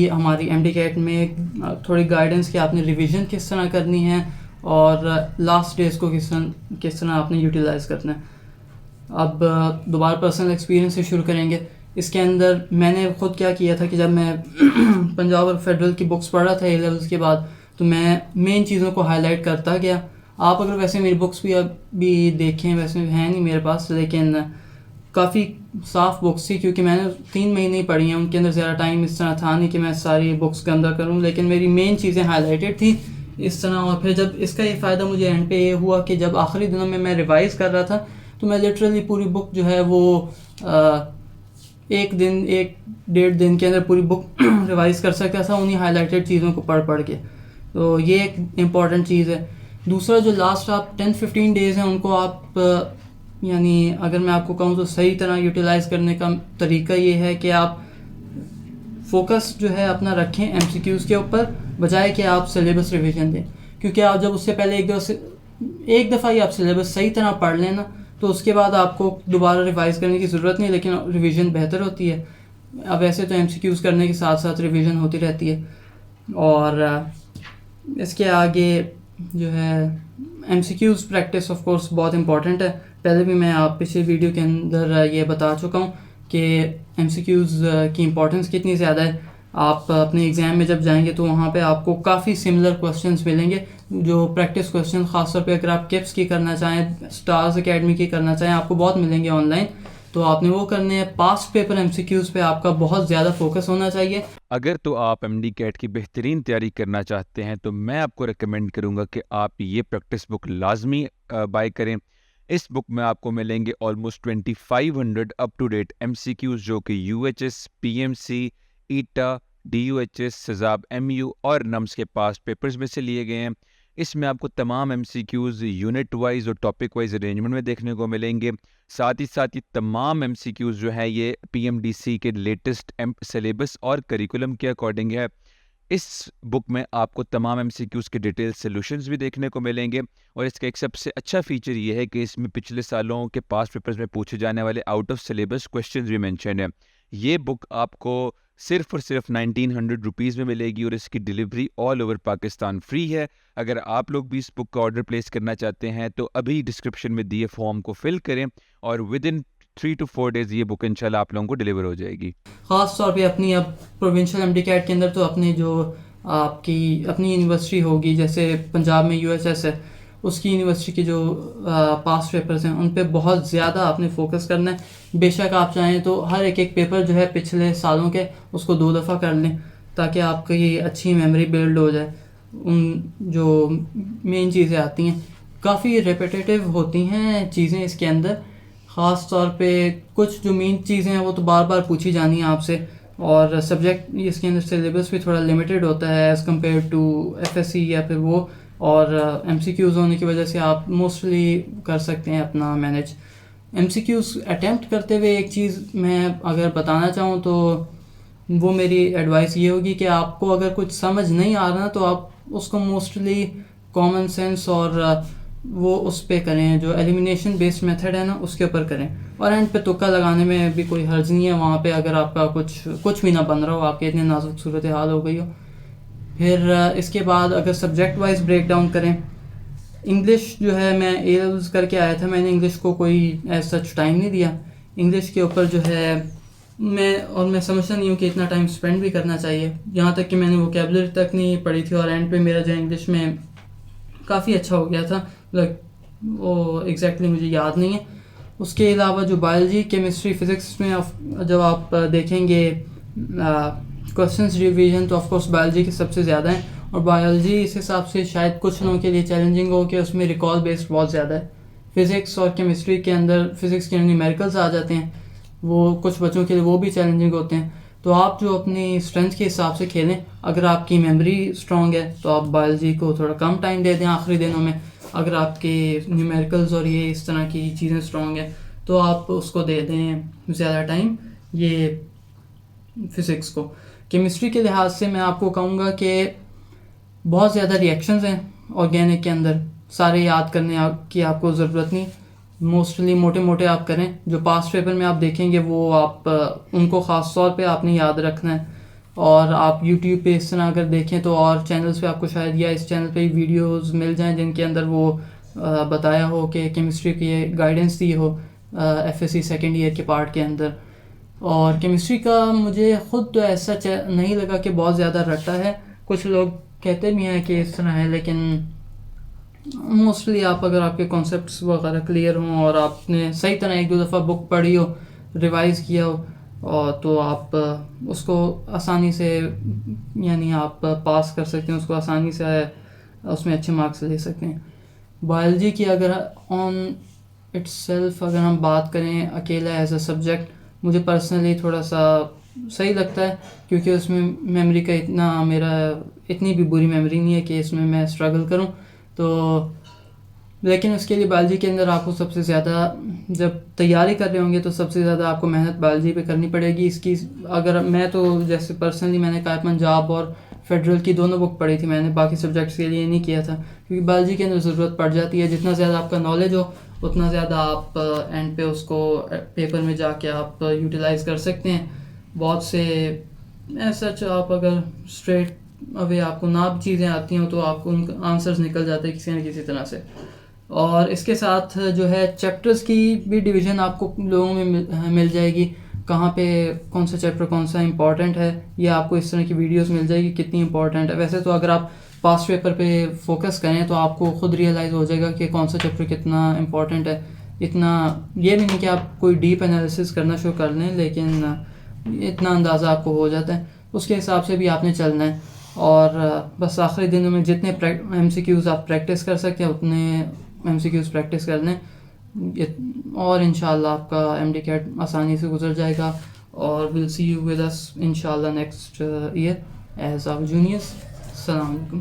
یہ ہماری M D CAT میں تھوڑی گائیڈنس کہ آپ نے ریویژن کس طرح کرنی ہے اور لاسٹ ڈیز کو کس طرح آپ نے یوٹیلائز کرنا ہے. اب دوبارہ پرسنل ایکسپیرینس سے شروع کریں گے. اس کے اندر میں نے خود کیا کیا تھا کہ جب میں پنجاب اور فیڈرل کی بکس پڑھ رہا تھا اے لیولس کے بعد تو میں مین چیزوں کو ہائی لائٹ کرتا گیا. آپ اگر ویسے میری بکس بھی دیکھیں، ویسے ہیں نہیں میرے پاس، لیکن کافی صاف بکس تھی کیونکہ میں نے 3 مہینے ہی پڑھی ہیں. ان کے اندر زیادہ ٹائم اس طرح تھا نہیں کہ میں ساری بکس کے اندر کروں، لیکن میری مین چیزیں ہائی لائٹڈ تھیں اس طرح. اور پھر جب اس کا یہ فائدہ مجھے اینڈ پہ یہ ہوا کہ جب آخری دنوں میں ریوائز کر رہا تھا تو میں لٹرلی پوری بک جو ہے وہ 1-1.5 دن کے اندر پوری بک ریوائز کر سکتا تھا انہیں ہائی لائٹڈ چیزوں کو پڑھ کے. تو یہ ایک امپورٹنٹ چیز ہے. دوسرا جو لاسٹ آپ 10-15 ڈیز ہیں ان کو آپ یعنی اگر میں آپ کو کہوں تو صحیح طرح یوٹیلائز کرنے کا طریقہ یہ ہے کہ آپ فوکس جو ہے اپنا رکھیں ایم سی کیوز کے اوپر بجائے کہ آپ سلیبس ریویژن دیں. کیونکہ آپ جب اس سے پہلے ایک دفعہ ہی آپ سلیبس صحیح طرح پڑھ لیں نا تو اس کے بعد آپ کو دوبارہ ریوائز کرنے کی ضرورت نہیں، لیکن ریویژن بہتر ہوتی ہے. اب ایسے تو ایم سی کیوز کرنے کے ساتھ ساتھ ریویژن ہوتی رہتی ہے. اور اس کے آگے جو ہے M C Qs practice of course بہت امپورٹنٹ ہے. پہلے بھی میں آپ پچھلے ویڈیو کے اندر یہ بتا چکا ہوں کہ ایم سی کیوز کی امپورٹنس کتنی زیادہ ہے. آپ اپنے ایگزام میں جب جائیں گے تو وہاں پہ آپ کو کافی سملر کویسچنس ملیں گے جو پریکٹس کویسچن، خاص طور پہ اگر آپ کپس کی کرنا چاہیں، اسٹارز اکیڈمی کی کرنا چاہیں، آپ کو بہت ملیں گے آن لائن. تو آپ نے وہ کرنے ہیں. Past paper M C Qs پہ آپ کا بہت زیادہ فوکس ہونا چاہیے. اگر تو آپ ایم ڈی کیٹ کی بہترین تیاری کرنا چاہتے ہیں تو میں آپ کو ریکمینڈ کروں گا کہ آپ یہ پریکٹس بک لازمی بائی کریں. اس بک میں آپ کو ملیں گے almost 2500 up to date M C Qs جو کہ U H S, P M C, ETEA, D U H S, SZAB M U اور نمس کے پاس پیپرز میں سے لیے گئے ہیں. اس میں آپ کو تمام M C Qs unit wise اور ٹاپک وائز ارینجمنٹ میں دیکھنے کو ملیں گے. ساتھ ہی تمام ایم سی کیوز جو ہے یہ پی ایم ڈی سی کے لیٹسٹ سلیبس اور کریکولم کے اکارڈنگ ہے. اس بک میں آپ کو تمام ایم سی کیوز کے ڈیٹیل سولوشنز بھی دیکھنے کو ملیں گے. اور اس کا ایک سب سے اچھا فیچر یہ ہے کہ اس میں پچھلے سالوں کے پاس پیپرز میں پوچھے جانے والے آؤٹ آف سلیبس کویشچنز بھی مینشن ہیں. یہ بک آپ کو صرف اور صرف 1900 روپیز میں ملے گی اور اس کی delivery all over Pakistan free ہے. اگر آپ لوگ بھی اس بک کا آرڈر پلیس کرنا چاہتے ہیں تو ابھی ڈسکرپشن میں دیے فارم کو فل کریں اور ود ان 3 to 4 days یہ بک انشاءاللہ آپ لوگوں کو ڈلیور ہو جائے گی. خاص طور پہ اپنی اب پروونشل ایم ڈی کیٹ کے اندر تو اپنے جو آپ کی اپنی یونیورسٹی ہوگی، جیسے پنجاب میں یو ایس ایس ہے، اس کی یونیورسٹی کے جو پاس پیپرز ہیں ان پہ بہت زیادہ آپ نے فوکس کرنا ہے. بے شک آپ چاہیں تو ہر ایک پیپر جو ہے پچھلے سالوں کے اس کو 2 دفعہ کر لیں تاکہ آپ کی اچھی میموری بلڈ ہو جائے. ان جو مین چیزیں آتی ہیں کافی ریپیٹیٹیو ہوتی ہیں چیزیں اس کے اندر، خاص طور پہ کچھ جو مین چیزیں ہیں وہ تو بار بار پوچھی جانی ہیں آپ سے. اور سبجیکٹ اس کے اندر سلیبس بھی تھوڑا لمیٹڈ ہوتا ہے as compare to F S C یا پھر وہ، اور ایم سی کیوز ہونے کی وجہ سے آپ موسٹلی کر سکتے ہیں اپنا manage. M C Qs attempt کرتے ہوئے ایک چیز میں اگر بتانا چاہوں تو وہ میری ایڈوائس یہ ہوگی کہ آپ کو اگر کچھ سمجھ نہیں آ رہا تو آپ اس کو موسٹلی کامن سینس اور وہ اس پہ کریں، جو ایلیمینیشن بیسڈ میتھڈ ہے نا اس کے اوپر کریں. اور اینڈ پہ تکا لگانے میں بھی کوئی حرج نہیں ہے وہاں پہ اگر آپ کا کچھ بھی نہ بن رہا ہو، آپ کے اتنے نازک صورت حال ہو گئی ہو. پھر اس کے بعد اگر سبجیکٹ وائز بریک ڈاؤن کریں، انگلش جو ہے میں اے لیولز کر کے آیا تھا، میں نے انگلش کو کوئی ایز سچ ٹائم نہیں دیا. انگلش کے اوپر جو ہے میں سمجھتا نہیں ہوں کہ اتنا ٹائم اسپینڈ بھی کرنا چاہیے. یہاں تک کہ میں نے ووکیبلری تک نہیں پڑھی تھی اور اینڈ پہ میرا جو انگلش میں کافی اچھا ہو گیا تھا، وہ ایگزیکٹلی مجھے یاد نہیں ہے. اس کے علاوہ جو بایولوجی، کیمسٹری، فزکس میں جب آپ دیکھیں گے کویسچنس ریویژن تو آف کورس بایولوجی کے سب سے زیادہ ہیں. اور بایولوجی اس حساب سے شاید کچھ لوگوں کے لیے چیلنجنگ ہو کہ اس میں ریکال بیسڈ بہت زیادہ ہے. فزکس اور کیمسٹری کے اندر فزکس کے نیومیریکلز آ جاتے ہیں، وہ کچھ بچوں کے لیے وہ بھی چیلنجنگ ہوتے ہیں. تو آپ جو اپنی اسٹرینتھ کے حساب سے کھیلیں. اگر آپ کی میموری اسٹرانگ ہے تو آپ بایولوجی کو تھوڑا کم ٹائم دے دیں آخری دنوں میں. اگر آپ کے نیومیریکلز اور یہ اس طرح کی چیزیں اسٹرانگ ہیں تو آپ اس کو دے دیں زیادہ ٹائم یہ فزکس کو. کیمسٹری کے لحاظ سے میں آپ کو کہوں گا کہ بہت زیادہ ریئیکشنز ہیں آرگینک کے اندر، سارے یاد کرنے کی آپ کو ضرورت نہیں. موسٹلی موٹے موٹے آپ کریں. جو پاسٹ پیپر میں آپ دیکھیں گے وہ آپ ان کو خاص طور پہ آپ نے یاد رکھنا ہے. اور آپ یوٹیوب پہ اس طرح اگر دیکھیں تو اور چینلز پہ آپ کو شاید یا اس چینل پہ ویڈیوز مل جائیں جن کے اندر وہ بتایا ہو کہ کیمسٹری کی گائیڈنس دی ہو F S C second year کے پارٹ کے اندر. اور کیمسٹری کا مجھے خود تو ایسا نہیں لگا کہ بہت زیادہ رٹا ہے. کچھ لوگ کہتے بھی ہیں کہ اس طرح ہے, لیکن موسٹلی آپ اگر آپ کے کانسیپٹس وغیرہ کلیئر ہوں اور آپ نے صحیح طرح ایک دو دفعہ بک پڑھی ہو, ریوائز کیا ہو, اور تو آپ اس کو آسانی سے یعنی آپ پاس کر سکتے ہیں, اس کو آسانی سے اس میں اچھے مارکس لے سکتے ہیں. بایولوجی کی اگر آن اٹس سیلف اگر ہم بات کریں اکیلا ایز اے سبجیکٹ, مجھے پرسنلی تھوڑا سا صحیح لگتا ہے, کیونکہ اس میں میموری کا اتنی بھی بری میموری نہیں ہے کہ اس میں اسٹرگل کروں. تو لیکن اس کے لیے بایولوجی کے اندر آپ کو سب سے زیادہ جب تیاری کر رہے ہوں گے تو سب سے زیادہ آپ کو محنت بایولوجی پہ کرنی پڑے گی. اس کی اگر میں تو جیسے پرسنلی میں نے کہا پنجاب اور فیڈرل کی دونوں بک پڑھی تھی, میں نے باقی سبجیکٹس کے لیے نہیں کیا تھا, کیونکہ بایولوجی کے اندر ضرورت پڑ جاتی ہے. جتنا زیادہ آپ کا نالج ہو اتنا زیادہ آپ اینڈ پہ اس کو پیپر میں جا کے آپ یوٹیلائز کر سکتے ہیں. بہت سے سچ آپ اگر اسٹریٹ اوے آپ کو نہ بھی چیزیں آتی ہوں تو آپ کو ان کا آنسرز نکل جاتے ہیں کسی نہ کسی طرح سے. اور اس کے ساتھ جو ہے چیپٹرز کی بھی ڈویژن آپ کو لوگوں میں مل جائے گی, کہاں پہ کون سا چیپٹر کون سا امپورٹنٹ ہے, یا آپ کو اس طرح کی ویڈیوز مل جائے گی کتنی امپورٹنٹ ہے. ویسے تو اگر آپ پاسٹ پیپر پہ فوکس کریں تو آپ کو خود ریئلائز ہو جائے گا کہ کون سا چیپٹر کتنا امپورٹنٹ ہے. اتنا یہ بھی نہیں کہ آپ کوئی ڈیپ انالیسس کرنا شروع کر لیں, لیکن اتنا اندازہ آپ کو ہو جاتا ہے, اس کے حساب سے بھی آپ نے چلنا ہے. اور بس آخری دنوں میں جتنے ایم سی کیوز آپ پریکٹس کر سکتے ہیں اتنے ایم سی کیوز پریکٹس کر لیں, اور انشاءاللہ آپ کا ایم ڈی کیٹ آسانی سے گزر جائے گا. اور well see you with us انشاءاللہ next year as our juniors. السلام علیکم.